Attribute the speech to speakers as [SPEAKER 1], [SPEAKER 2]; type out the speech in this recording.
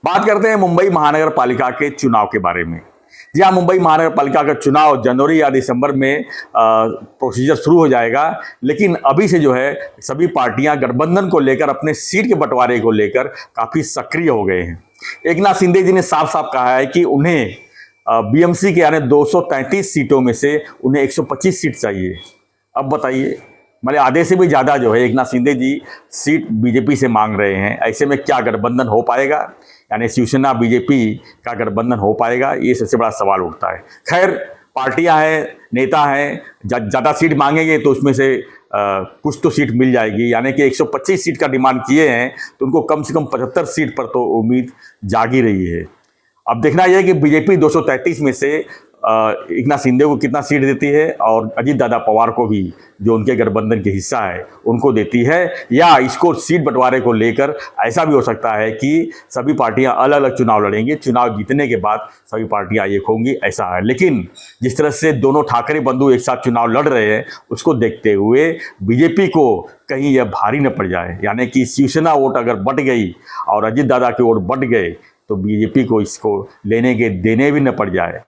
[SPEAKER 1] बात करते हैं मुंबई महानगर पालिका के चुनाव के बारे में। जी हाँ, मुंबई महानगर पालिका का चुनाव जनवरी या दिसंबर में प्रोसीजर शुरू हो जाएगा, लेकिन अभी से जो है सभी पार्टियां गठबंधन को लेकर, अपने सीट के बंटवारे को लेकर काफ़ी सक्रिय हो गए हैं। एकनाथ शिंदे जी ने साफ साफ कहा है कि उन्हें बीएमसी के यानी 233 सीटों में से उन्हें 125 सीट चाहिए। अब बताइए, मतलब आधे से भी ज़्यादा जो है एकनाथ शिंदे जी सीट बीजेपी से मांग रहे हैं। ऐसे में क्या गठबंधन हो पाएगा, यानी शिवसेना बीजेपी का गठबंधन हो पाएगा, ये सबसे बड़ा सवाल उठता है। खैर, पार्टियां हैं, नेता हैं, ज़्यादा सीट मांगेंगे तो उसमें से कुछ तो सीट मिल जाएगी। यानी कि 125 सीट का डिमांड किए हैं तो उनको कम से कम 75 सीट पर तो उम्मीद जाग ही रही है। अब देखना यह है कि बीजेपी 233 में से एकनाथ शिंदे को कितना सीट देती है और अजीत दादा पवार को भी, जो उनके गठबंधन के हिस्सा है, उनको देती है, या इसको सीट बंटवारे को लेकर ऐसा भी हो सकता है कि सभी पार्टियां अलग अलग चुनाव लड़ेंगी, चुनाव जीतने के बाद सभी पार्टियां एक होंगी, ऐसा है। लेकिन जिस तरह से दोनों ठाकरे बंधु एक साथ चुनाव लड़ रहे हैं, उसको देखते हुए बीजेपी को कहीं यह भारी न पड़ जाए, यानी कि शिवसेना वोट अगर बट गई और अजीत दादा के वोट बट गए तो बीजेपी को इसको लेने के देने भी न पड़ जाए।